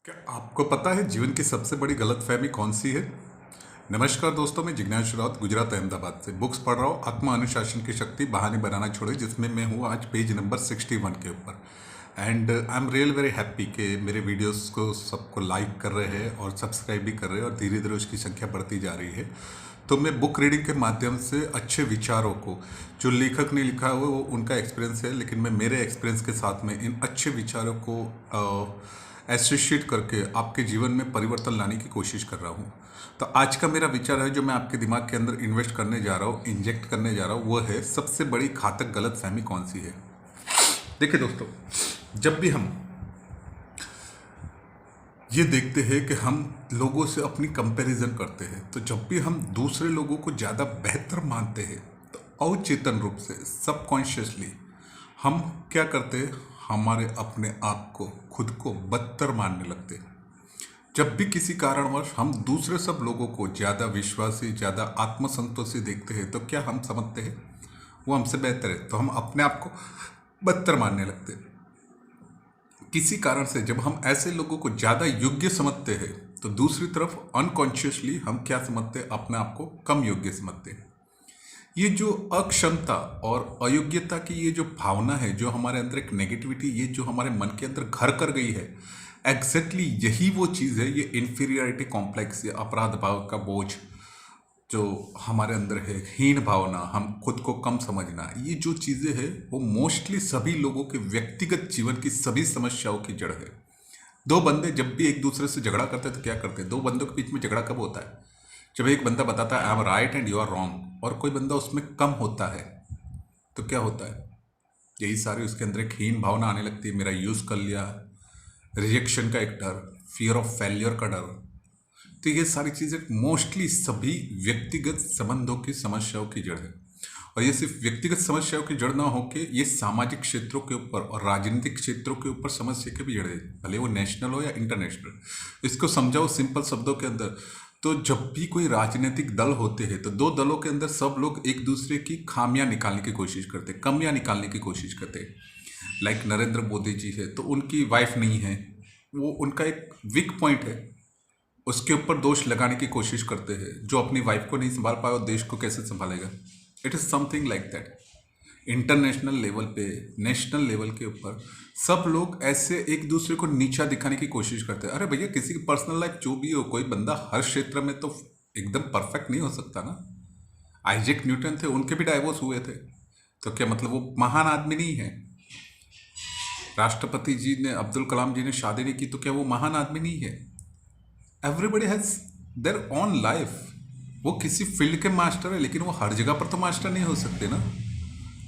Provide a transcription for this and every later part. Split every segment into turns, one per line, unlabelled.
क्या आपको पता है जीवन की सबसे बड़ी गलतफहमी कौन सी है? नमस्कार दोस्तों, मैं जिज्ञास राउत गुजरात अहमदाबाद से बुक्स पढ़ रहा हूँ आत्म अनुशासन की शक्ति बहाने बनाना छोड़े, जिसमें मैं हूँ आज पेज नंबर 61 के ऊपर। And I am real very happy कि मेरे वीडियोस को सबको लाइक कर रहे हैं और सब्सक्राइब भी कर रहे हैं और धीरे धीरे उसकी संख्या बढ़ती जा रही है। तो मैं बुक रीडिंग के माध्यम से अच्छे विचारों को, जो लेखक ने लिखा हुआ वो उनका एक्सपीरियंस है, लेकिन मैं मेरे एक्सपीरियंस के साथ में इन अच्छे विचारों को एसोसिएट करके आपके जीवन में परिवर्तन लाने की कोशिश कर रहा हूँ। तो आज का मेरा विचार है जो मैं आपके दिमाग के अंदर इन्वेस्ट करने जा रहा हूँ, इंजेक्ट करने जा रहा हूँ, वो है सबसे बड़ी घातक गलतफहमी कौन सी है। देखिए दोस्तों, जब भी हम ये देखते हैं कि हम लोगों से अपनी कंपैरिजन करते हैं, तो जब भी हम दूसरे लोगों को ज़्यादा बेहतर मानते हैं तो अवचेतन रूप से, सबकॉन्शियसली हम क्या करते हैं, हमारे अपने आप को, खुद को बदतर मानने लगते हैं। जब भी किसी कारणवश हम दूसरे सब लोगों को ज़्यादा विश्वासी, ज़्यादा आत्मसंतोषी देखते हैं, तो क्या हम समझते हैं वो हमसे बेहतर है, तो हम अपने आप को बदतर मानने लगते हैं। किसी कारण से जब हम ऐसे लोगों को ज़्यादा योग्य समझते हैं, तो दूसरी तरफ अनकॉन्शियसली हम क्या समझते हैं, अपने आप को कम योग्य समझते हैं। ये जो अक्षमता और अयोग्यता की ये जो भावना है, जो हमारे अंदर एक नेगेटिविटी, ये जो हमारे मन के अंदर घर कर गई है, एग्जैक्टली यही वो चीज़ है, ये इन्फीरियरिटी कॉम्प्लेक्स, ये अपराध भाव का बोझ जो हमारे अंदर है, हीन भावना, हम खुद को कम समझना, ये जो चीज़ें हैं वो मोस्टली सभी लोगों के व्यक्तिगत जीवन की सभी समस्याओं की जड़ है। दो बंदे जब भी एक दूसरे से झगड़ा करते हैं तो क्या करते हैं, दो बंदों के बीच में झगड़ा कब होता है, जब एक बंदा बताता है I am right and you are wrong, और कोई बंदा उसमें कम होता है, तो क्या होता है, यही सारी उसके अंदर एक हीन भावना आने लगती है। मेरा यूज़ कर लिया, रिजेक्शन का एक डर, फियर ऑफ फेलियर का डर। तो ये सारी चीज़ें मोस्टली सभी व्यक्तिगत संबंधों की समस्याओं की जड़ है। और ये सिर्फ व्यक्तिगत समस्याओं की जड़ ना होके ये सामाजिक क्षेत्रों के ऊपर और राजनीतिक क्षेत्रों के ऊपर समस्या की भी जड़ है, भले वो नेशनल हो या इंटरनेशनल। इसको समझाओ सिंपल शब्दों के अंदर, तो जब भी कोई राजनीतिक दल होते हैं तो दो दलों के अंदर सब लोग एक दूसरे की खामियां निकालने की कोशिश करते हैं, कमियां निकालने की कोशिश करते हैं। लाइक नरेंद्र मोदी जी है तो उनकी वाइफ नहीं है, वो उनका एक वीक पॉइंट है, उसके ऊपर दोष लगाने की कोशिश करते हैं। जो अपनी वाइफ को नहीं संभाल पाया, देश को कैसे संभालेगा। It is something like that. International level पे, नेशनल लेवल के ऊपर सब लोग ऐसे एक दूसरे को नीचा दिखाने की कोशिश करते हैं। अरे भैया, किसी की पर्सनल लाइफ जो भी हो, कोई बंदा हर क्षेत्र में तो एकदम परफेक्ट नहीं हो सकता ना। आइजैक न्यूटन थे, उनके भी डाइवोर्स हुए थे, तो क्या मतलब वो महान आदमी नहीं है। राष्ट्रपति जी ने, अब्दुल कलाम जी ने शादी नहीं की, तो क्या वो महान आदमी नहीं है। Everybody has their own life. वो किसी फील्ड के मास्टर है, लेकिन वो हर जगह पर तो मास्टर नहीं हो सकते ना।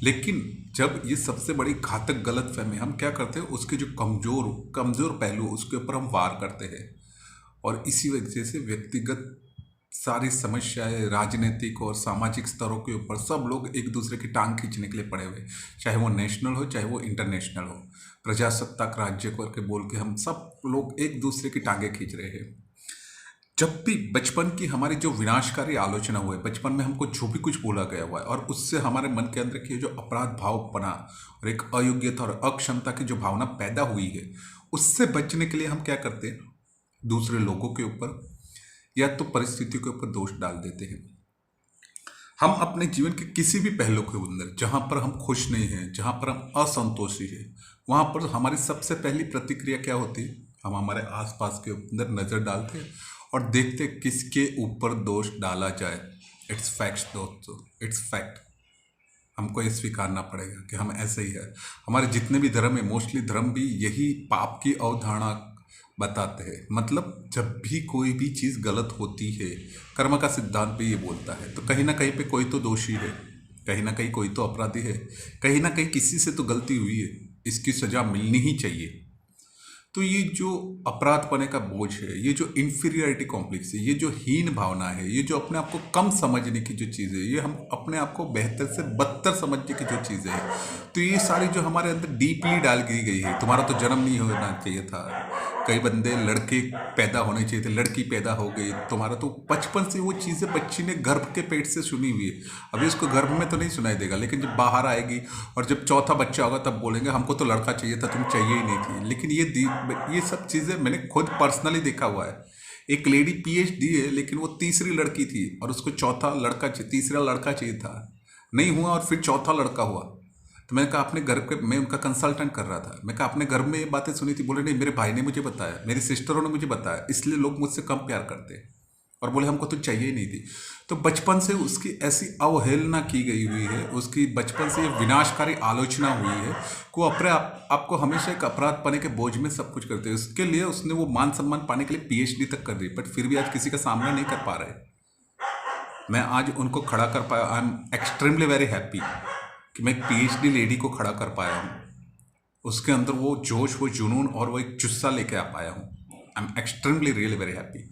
लेकिन जब ये सबसे बड़ी घातक गलतफहमी, हम क्या करते हैं, उसके जो कमजोर कमजोर पहलू उसके ऊपर हम वार करते हैं, और इसी वजह से व्यक्तिगत सारी समस्याएं राजनीतिक और सामाजिक स्तरों के ऊपर सब लोग एक दूसरे की टांग खींचने के लिए पड़े हुए, चाहे वो नेशनल हो चाहे वो इंटरनेशनल हो। प्रजासत्ताक राज्य करके बोल के हम सब लोग एक दूसरे की टांगें खींच रहे हैं। जब भी बचपन की हमारी जो विनाशकारी आलोचना हुई, बचपन में हमको जो भी कुछ बोला गया हुआ है और उससे हमारे मन के अंदर की जो अपराध भाव बना और एक अयोग्यता और अक्षमता की जो भावना पैदा हुई है, उससे बचने के लिए हम क्या करते हैं, दूसरे लोगों के ऊपर या तो परिस्थितियों के ऊपर दोष डाल देते हैं। हम अपने जीवन के किसी भी पहलू के अंदर जहाँ पर हम खुश नहीं हैं, जहाँ पर हम असंतोषी हैं, वहाँ पर हमारी सबसे पहली प्रतिक्रिया क्या होती है, हम हमारे आसपास के अंदर नज़र डालते हैं और देखते किसके ऊपर दोष डाला जाए। इट्स फैक्ट्स दोस्तों, इट्स फैक्ट। हमको ये स्वीकारना पड़ेगा कि हम ऐसे ही है। हमारे जितने भी धर्म है, मोस्टली धर्म भी यही पाप की अवधारणा बताते हैं। मतलब जब भी कोई भी चीज़ गलत होती है, कर्म का सिद्धांत भी ये बोलता है, तो कहीं ना कहीं पे कोई तो दोषी है, कहीं ना कहीं कोई तो अपराधी है, कहीं ना कहीं किसी से तो गलती हुई है, इसकी सजा मिलनी ही चाहिए। तो ये जो अपराध पने का बोझ है, ये जो इन्फीरियरिटी कॉम्प्लेक्स है, ये जो हीन भावना है, ये जो अपने आप को कम समझने की जो चीज़ है, ये हम अपने आप को बेहतर से बदतर समझने की जो चीज़ें है, तो ये सारी जो हमारे अंदर डीपली डाल दी गई है। तुम्हारा तो जन्म नहीं होना चाहिए था, कई बंदे लड़के पैदा होने चाहिए थे, लड़की पैदा हो गई तुम्हारा, तो बचपन से वो चीज़ें बच्ची ने गर्भ के पेट से सुनी हुई है। अभी उसको गर्भ में तो नहीं सुनाई देगा, लेकिन जब बाहर आएगी और जब चौथा बच्चा होगा तब बोलेंगे हमको तो लड़का चाहिए था, तुम चाहिए ही नहीं थी। लेकिन ये सब चीज़ें मैंने खुद पर्सनली देखा हुआ है। एक लेडी PhD है, लेकिन वो तीसरी लड़की थी और उसको तीसरा लड़का चाहिए था, नहीं हुआ और फिर चौथा लड़का हुआ। तो मैंने कहा अपने घर के, मैं उनका कंसल्टेंट कर रहा था, मैं कहा अपने घर में ये बातें सुनी थी? बोले नहीं, मेरे भाई ने मुझे बताया, मेरी सिस्टरों ने मुझे बताया, इसलिए लोग मुझसे कम प्यार करते हैं। और बोले हमको तो चाहिए ही नहीं थी। तो बचपन से उसकी ऐसी अवहेलना की गई हुई है, उसकी बचपन से ये विनाशकारी आलोचना हुई है कि वो अपने आपको हमेशा एक अपराध पने के बोझ में सब कुछ करते हैं। उसके लिए उसने वो मान सम्मान पाने के लिए PhD तक कर दी, बट फिर भी आज किसी का सामना नहीं कर पा रहे। मैं आज उनको खड़ा कर पाया, I am extremely very happy कि मैं एक PhD लेडी को खड़ा कर पाया हूँ। उसके अंदर वो जोश, वो जुनून और वो एक जुस्सा लेके आ पाया हूँ। I am extremely really very happy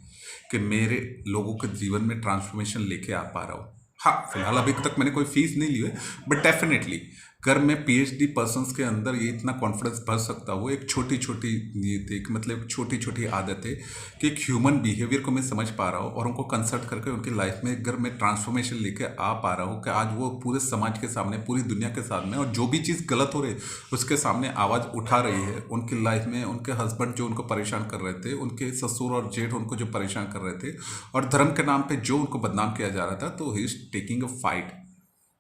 कि मेरे लोगों के जीवन में ट्रांसफॉर्मेशन लेके आ पा रहा हूँ। हाँ, फिलहाल अभी तक मैंने कोई फीस नहीं ली है, बट डेफिनेटली अगर मैं PhD पर्सन्स के अंदर ये इतना कॉन्फिडेंस भर सकता हूँ, एक छोटी छोटी नीति, मतलब छोटी छोटी आदतें कि एक ह्यूमन बिहेवियर को मैं समझ पा रहा हूँ और उनको कंसल्ट करके उनकी लाइफ में अगर मैं ट्रांसफॉर्मेशन लेके आ पा रहा हूँ कि आज वो पूरे समाज के सामने, पूरी दुनिया के सामने, और जो भी चीज़ गलत हो रही है उसके सामने आवाज़ उठा रही है। उनकी लाइफ में उनके हस्बैंड जो उनको परेशान कर रहे थे, उनके ससुर और जेठ उनको जो परेशान कर रहे थे, और धर्म के नाम पर जो उनको बदनाम किया जा रहा था, तो he is taking a fight.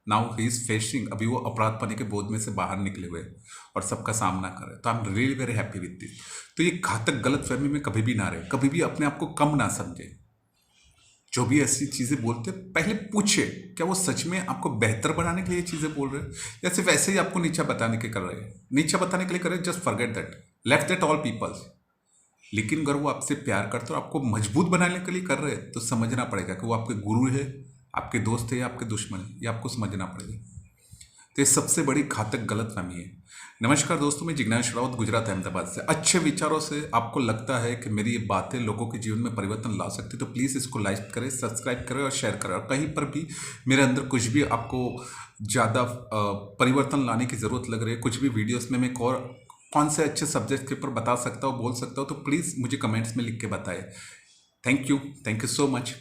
Now he is facing, अभी वो अपराध पने के बोझ में से बाहर निकले हुए और सबका सामना कर रहे। तो I am really very happy with this. तो ये घातक गलत फहमी में कभी भी ना रहे, कभी भी अपने आप को कम ना समझे। जो भी ऐसी चीज़ें बोलते हैं पहले पूछे क्या वो सच में आपको बेहतर बनाने के लिए ये चीज़ें बोल रहे हैं, या सिर्फ ऐसे ही आपको नीचा बताने के कर रहे हैं। नीचा बताने के लिए कर रहे हैं, just forget that, left that all peoples. लेकिन अगर वो आपसे प्यार करते और आपको मजबूत बनाने के लिए कर रहे हैं, तो समझना पड़ेगा कि वो आपके गुरु है, आपके दोस्त है या आपके दुश्मन है, ये आपको समझना पड़ेगा। तो ये सबसे बड़ी घातक गलतफहमी है। नमस्कार दोस्तों, मैं जिग्नेश राउत, गुजरात अहमदाबाद से। अच्छे विचारों से आपको लगता है कि मेरी ये बातें लोगों के जीवन में परिवर्तन ला सकती है, तो प्लीज़ इसको लाइक करें, सब्सक्राइब करें और शेयर करें। और कहीं पर भी मेरे अंदर कुछ भी आपको ज़्यादा परिवर्तन लाने की ज़रूरत लग रही है, कुछ भी वीडियोज़ में मैं कौन से अच्छे सब्जेक्ट के ऊपर बता सकता हूँ, बोल सकता हूँ, तो प्लीज़ मुझे कमेंट्स में लिख के बताएं। Thank you so much.